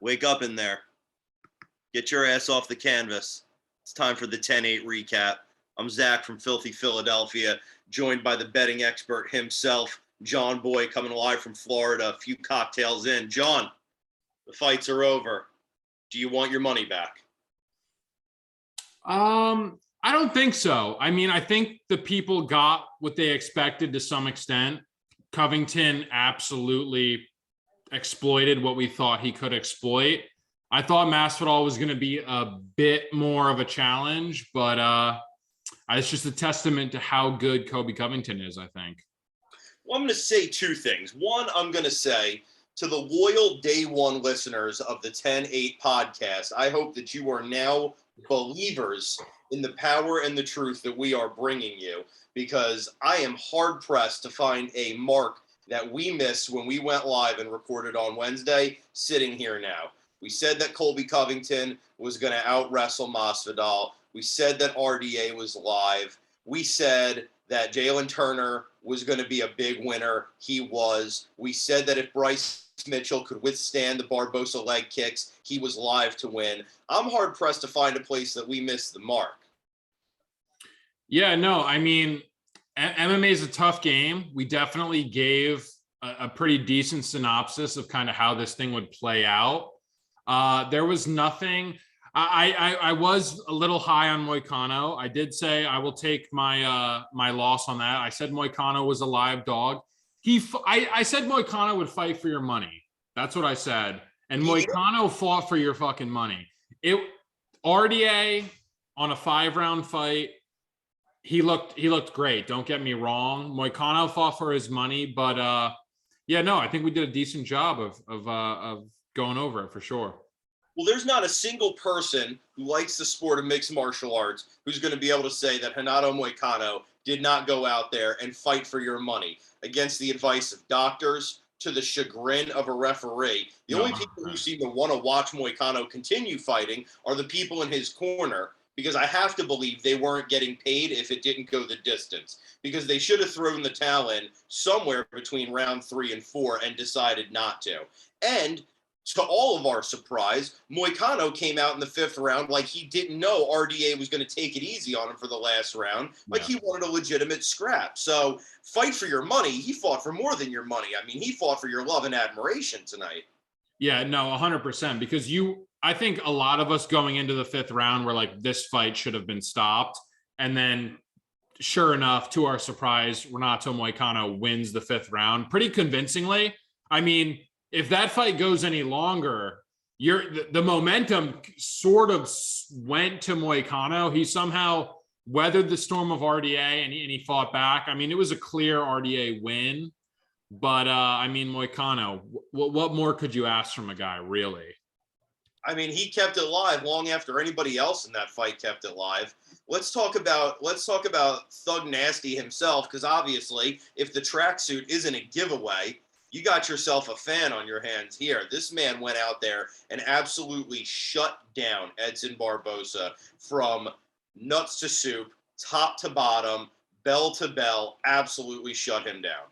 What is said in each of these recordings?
Wake up in there. Get your ass off the canvas. It's time for the 10-8 recap. I'm Zach from Filthy Philadelphia, joined by the betting expert himself, John Boy, coming live from Florida, a few cocktails in. John, the fights are over. Do you want your money back? I don't think so. I mean, I think the people got what they expected to some extent. Covington absolutely exploited what we thought he could exploit. I thought Masvidal was going to be a bit more of a challenge, but it's just a testament to how good Kobe Covington is, I think. Well, I'm going to say two things. One, I'm going to say to the loyal day one listeners of the 10-8 podcast, I hope that you are now believers in the power and the truth that we are bringing you, because I am hard-pressed to find a mark that we missed when we went live and recorded on Wednesday, sitting here now. We said that Colby Covington was going to out-wrestle Masvidal. We said that RDA was live. We said that Jalen Turner was going to be a big winner. He was. We said that if Bryce Mitchell could withstand the Barbosa leg kicks, he was live to win. I'm hard-pressed to find a place that we missed the mark. Yeah, no, I mean, MMA is a tough game. We definitely gave a pretty decent synopsis of kind of how this thing would play out. There was nothing. I was a little high on Moicano. I did say I will take my my loss on that. I said Moicano was a live dog. I said Moicano would fight for your money. That's what I said. And Moicano fought for your fucking money. RDA on a 5-round fight. He looked great. Don't get me wrong. Moicano fought for his money, but yeah, no, I think we did a decent job of going over it for sure. Well, there's not a single person who likes the sport of mixed martial arts who's going to be able to say that Renato Moicano did not go out there and fight for your money against the advice of doctors, to the chagrin of a referee. The only people who seem to want to watch Moicano continue fighting are the people in his corner, because I have to believe they weren't getting paid if it didn't go the distance, because they should have thrown the towel in somewhere between round 3 and 4 and decided not to. And to all of our surprise, Moicano came out in the 5th round like he didn't know RDA was going to take it easy on him for the last round, like he wanted a legitimate scrap. So fight for your money. He fought for more than your money. I mean, he fought for your love and admiration tonight. Yeah, no, 100%. Because I think a lot of us going into the 5th round were like, this fight should have been stopped. And then sure enough, to our surprise, Renato Moicano wins the 5th round pretty convincingly. I mean, if that fight goes any longer, the momentum sort of went to Moicano. He somehow weathered the storm of RDA and he fought back. I mean, it was a clear RDA win, but I mean, Moicano, what more could you ask from a guy, really? I mean, he kept it live long after anybody else in that fight kept it live. Let's talk about Thug Nasty himself, because obviously, if the tracksuit isn't a giveaway, you got yourself a fan on your hands here. This man went out there and absolutely shut down Edson Barbosa from nuts to soup, top to bottom, bell to bell, absolutely shut him down.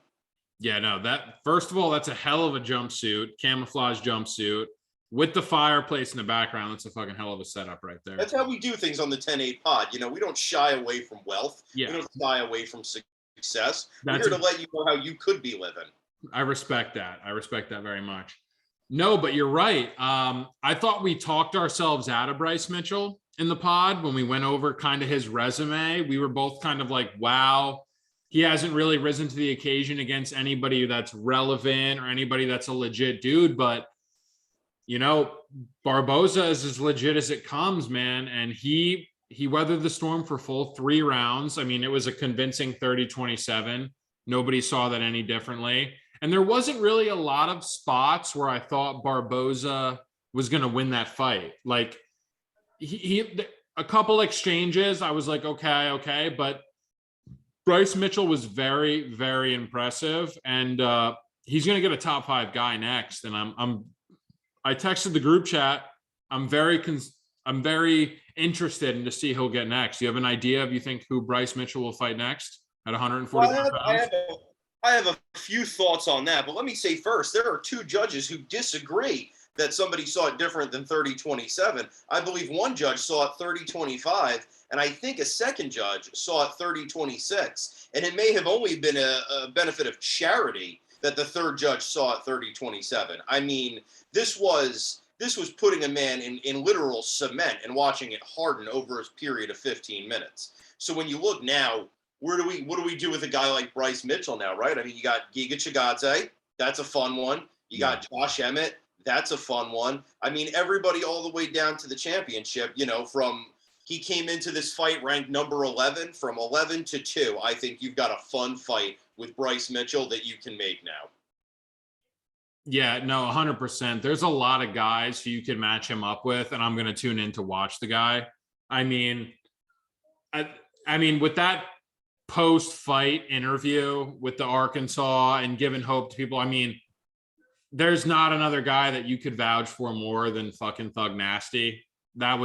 Yeah, no, first of all, that's a hell of a jumpsuit, camouflage jumpsuit with the fireplace in the background. That's a fucking hell of a setup right there. That's how we do things on the 10-8 pod. You know, we don't shy away from wealth. Yeah. We don't shy away from success. We're here to let you know how you could be living. I respect that. I respect that very much. No, but you're right. I thought we talked ourselves out of Bryce Mitchell in the pod when we went over kind of his resume. We were both kind of like, wow, he hasn't really risen to the occasion against anybody that's relevant or anybody that's a legit dude. But, you know, Barbosa is as legit as it comes, man. And he weathered the storm for full 3 rounds. I mean, it was a convincing 30-27. Nobody saw that any differently. And there wasn't really a lot of spots where I thought Barbosa was going to win that fight. Like a couple exchanges, I was like, okay. But Bryce Mitchell was very, very impressive. And he's going to get a top 5 guy next. And I texted the group chat. I'm very interested in to see who'll get next. Do you have an idea if you think who Bryce Mitchell will fight next at 145 pounds? I have a few thoughts on that, but let me say first, there are 2 judges who disagree that somebody saw it different than 30-27. I believe one judge saw it 30-25, and I think a second judge saw it 30-26. And it may have only been a benefit of charity that the third judge saw it 30-27. I mean, this was putting a man in literal cement and watching it harden over a period of 15 minutes. So when you look now, what do we do with a guy like Bryce Mitchell now, right? I mean, you got Giga Chikadze, that's a fun one. You got Josh Emmett, that's a fun one. I mean, everybody all the way down to the championship, from he came into this fight ranked number 11, from 11 to 2. I think you've got a fun fight with Bryce Mitchell that you can make now. Yeah, no, 100%. There's a lot of guys who you can match him up with, and I'm going to tune in to watch the guy. I mean, with that post-fight interview with the Arkansas and giving hope to people, I mean, there's not another guy that you could vouch for more than fucking Thug Nasty. That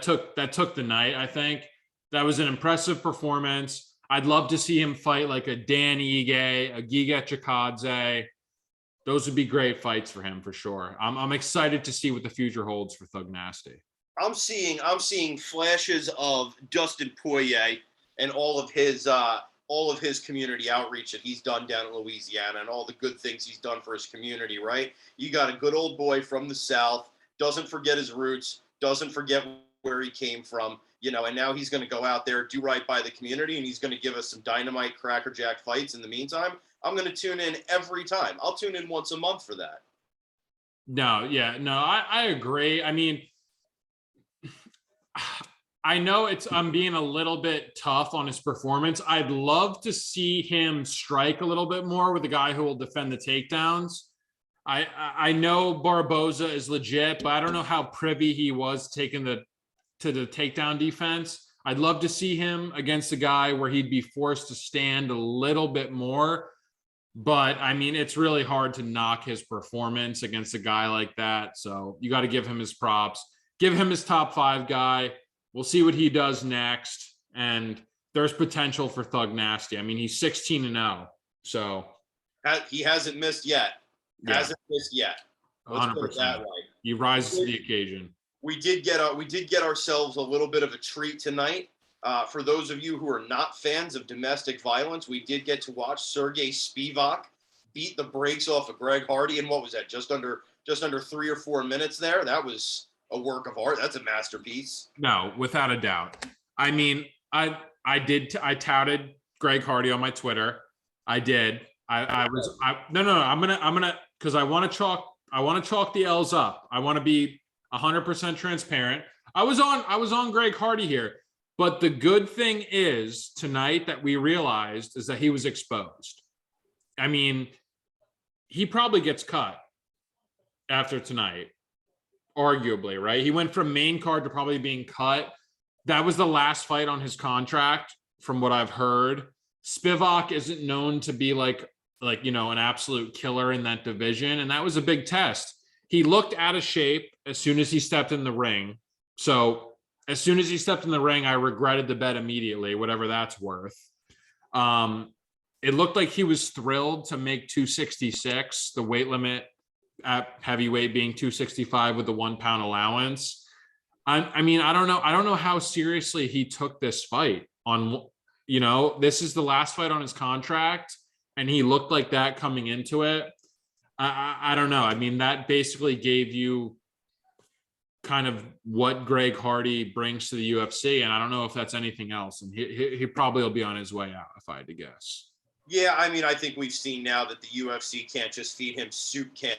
took the night, I think. That was an impressive performance. I'd love to see him fight like a Dan Ige, a Giga Chikadze. Those would be great fights for him for sure. I'm excited to see what the future holds for Thug Nasty. I'm seeing flashes of Dustin Poirier and all of his community outreach that he's done down in Louisiana and all the good things he's done for his community, right? You got a good old boy from the South, doesn't forget his roots, doesn't forget where he came from, and now he's going to go out there, do right by the community, and he's going to give us some dynamite crackerjack fights in the meantime. I'm going to tune in every time. I'll tune in once a month for that. I agree. I mean, I know I'm being a little bit tough on his performance. I'd love to see him strike a little bit more with a guy who will defend the takedowns. I know Barboza is legit, but I don't know how privy he was to the takedown defense. I'd love to see him against a guy where he'd be forced to stand a little bit more. But I mean, it's really hard to knock his performance against a guy like that. So you got to give him his props, give him his top 5 guy. We'll see what he does next. And there's potential for Thug Nasty. I mean, he's 16-0. So he hasn't missed yet. Let's 100%. put it that way. He rises to the occasion. We did get ourselves a little bit of a treat tonight. For those of you who are not fans of domestic violence, we did get to watch Sergey Spivak beat the brakes off of Greg Hardy in what was that, just under 3 or 4 minutes there. That was a work of art. That's a masterpiece. No, without a doubt. I mean, I touted Greg Hardy on my Twitter. I did. I'm gonna because I want to chalk the L's up. I want to be 100% transparent. I was on Greg Hardy here. But the good thing is tonight that we realized is that he was exposed. I mean, he probably gets cut after tonight, arguably, right? He went from main card to probably being cut. That was the last fight on his contract, from what I've heard. Spivak isn't known to be like an absolute killer in that division, and that was a big test. He looked out of shape as soon as he stepped in the ring. So as soon as he stepped in the ring, I regretted the bet immediately, whatever that's worth. It looked like he was thrilled to make 266, the weight limit at heavyweight being 265 with the 1 pound allowance. I mean, I don't know how seriously he took this fight this is the last fight on his contract, and he looked like that coming into it. I don't know. I mean, that basically gave you kind of what Greg Hardy brings to the UFC, and I don't know if that's anything else. And he probably will be on his way out, if I had to guess. Yeah, I mean, I think we've seen now that the UFC can't just feed him soup can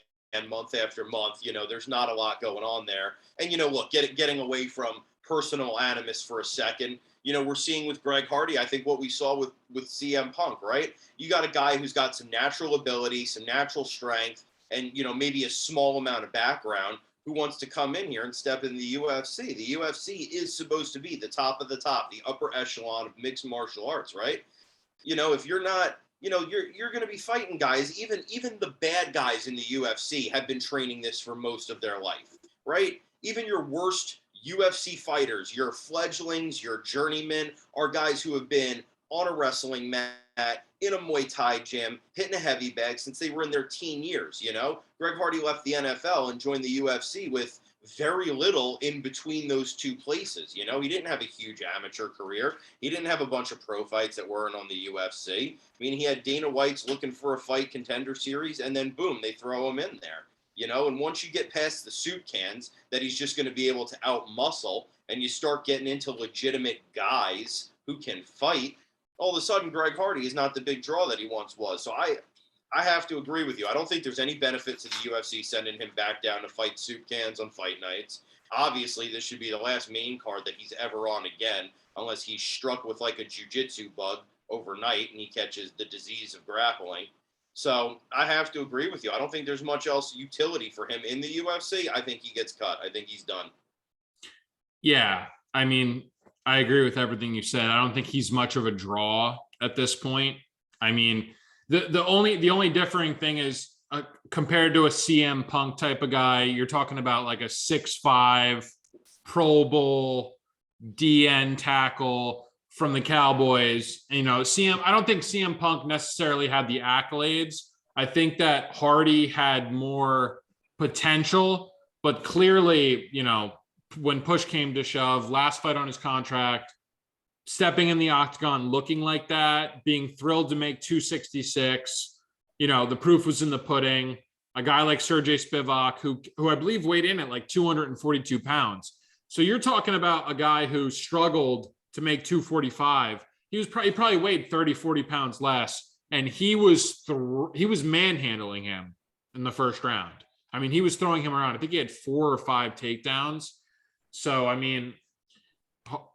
month after month. There's not a lot going on there. And look, getting away from personal animus for a second. We're seeing with Greg Hardy, I think what we saw with CM Punk, right? You got a guy who's got some natural ability, some natural strength, and maybe a small amount of background, who wants to come in here and step in the UFC. The UFC is supposed to be the top of the top, the upper echelon of mixed martial arts, right? If you're not, you're going to be fighting guys. Even the bad guys in the UFC have been training this for most of their life, right? Even your worst UFC fighters, your fledglings, your journeymen, are guys who have been on a wrestling mat in a Muay Thai gym, hitting a heavy bag since they were in their teen years, you know? Greg Hardy left the NFL and joined the UFC with very little in between those two places, you know? He didn't have a huge amateur career. He didn't have a bunch of pro fights that weren't on the UFC. I mean, he had Dana White's looking for a fight contender series, and then boom, they throw him in there, you know? And once you get past the suit cans that he's just going to be able to out-muscle, and you start getting into legitimate guys who can fight, all of a sudden Greg Hardy is not the big draw that he once was. So I have to agree with you. I don't think there's any benefit to the UFC sending him back down to fight soup cans on fight nights. Obviously, this should be the last main card that he's ever on again, unless he's struck with like a jiu-jitsu bug overnight and he catches the disease of grappling. So I have to agree with you. I don't think there's much else utility for him in the UFC. I think he gets cut. I think he's done. Yeah, I mean, I agree with everything you said. I don't think he's much of a draw at this point. I mean, the only differing thing is compared to a CM Punk type of guy, you're talking about like a 6'5" Pro Bowl DN tackle from the Cowboys. You know, I don't think CM Punk necessarily had the accolades. I think that Hardy had more potential, but clearly, you know, when push came to shove, last fight on his contract, stepping in the octagon looking like that, being thrilled to make 266, you know, the proof was in the pudding. A guy like Sergey Spivak, who I believe weighed in at like 242 pounds. So you're talking about a guy who struggled to make 245. He probably weighed 30, 40 pounds less, and he was manhandling him in the first round. I mean, he was throwing him around. I think he had 4 or 5 takedowns. So, I mean,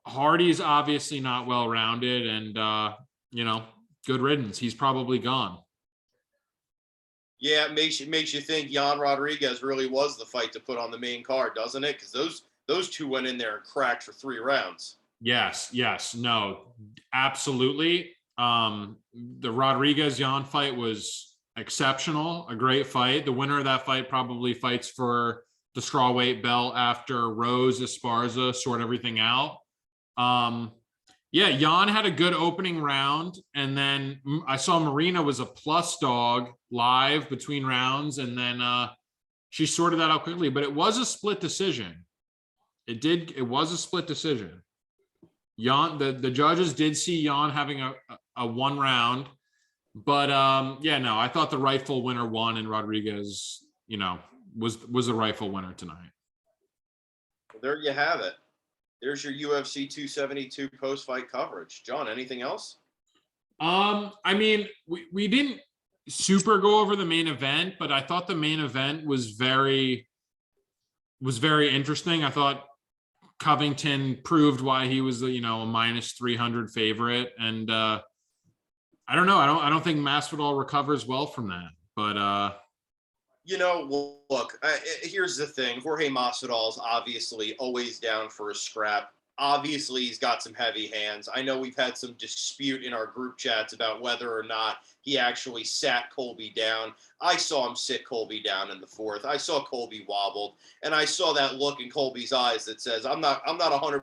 Hardy's obviously not well-rounded, and, you know, good riddance. He's probably gone. Yeah, it makes you think Jan Rodriguez really was the fight to put on the main card, doesn't it? Because those two went in there and cracked for 3 rounds. Yes, no, absolutely. The Rodriguez-Jan fight was exceptional, a great fight. The winner of that fight probably fights for the strawweight belt after Rose Esparza sort everything out. Yeah, Jan had a good opening round, and then I saw Marina was a plus dog live between rounds, and then she sorted that out quickly. But it was a split decision. It was a split decision. Jan, the judges did see Jan having a 1 round, but yeah, no, I thought the rightful winner won, and Rodriguez, you know, was a rightful winner tonight. Well, there you have it. There's your UFC 272 post-fight coverage. John, anything else? I mean, we didn't super go over the main event, but I thought the main event was very interesting. I thought Covington proved why he was, you know, a minus 300 favorite, and I don't know. I don't think Masvidal recovers well from that, but you know, look, here's the thing. Jorge Masvidal is obviously always down for a scrap. Obviously, he's got some heavy hands. I know we've had some dispute in our group chats about whether or not he actually sat Colby down. I saw him sit Colby down in the 4th. I saw Colby wobbled, and I saw that look in Colby's eyes that says, I'm not 100%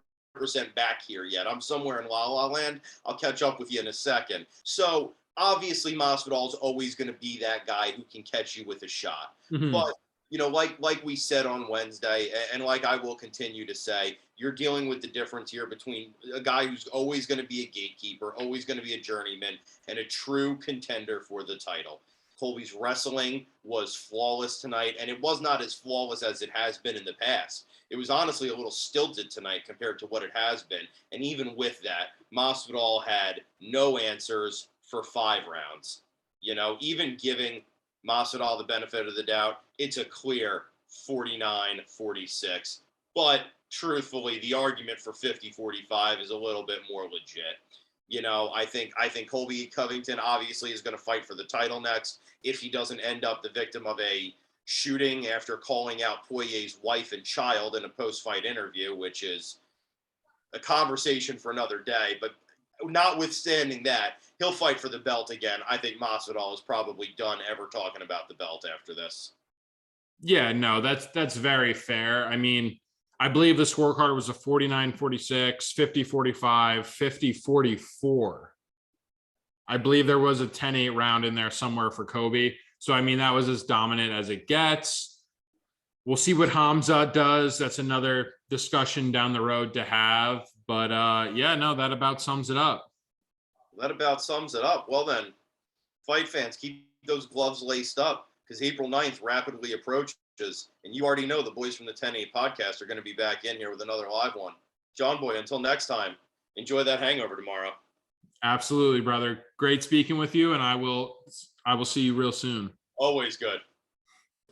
back here yet. I'm somewhere in La La Land. I'll catch up with you in a second. So obviously, Masvidal is always going to be that guy who can catch you with a shot. mm-hmm. But, you know, like we said on Wednesday, and like I will continue to say, you're dealing with the difference here between a guy who's always going to be a gatekeeper, always going to be a journeyman, and a true contender for the title. Colby's wrestling was flawless tonight, and it was not as flawless as it has been in the past. It was honestly a little stilted tonight compared to what it has been. And even with that, Masvidal had no answers for 5 rounds. You know, even giving Masvidal the benefit of the doubt, it's a clear 49-46. But truthfully, the argument for 50-45 is a little bit more legit. You know, I think Colby Covington obviously is going to fight for the title next if he doesn't end up the victim of a shooting after calling out Poirier's wife and child in a post-fight interview, which is a conversation for another day. But notwithstanding that, he'll fight for the belt again. I think Masvidal is probably done ever talking about the belt after this. Yeah, no, that's very fair. I mean, I believe the scorecard was a 49-46, 50-45, 50-44. I believe there was a 10-8 round in there somewhere for Kobe. So, I mean, that was as dominant as it gets. We'll see what Hamza does. That's another discussion down the road to have. But yeah, no, that about sums it up. That about sums it up. Well then, fight fans, keep those gloves laced up because April 9th rapidly approaches. And you already know the boys from the 10-8 podcast are going to be back in here with another live one. John Boy, until next time, enjoy that hangover tomorrow. Absolutely, brother. Great speaking with you, and I will see you real soon. Always good.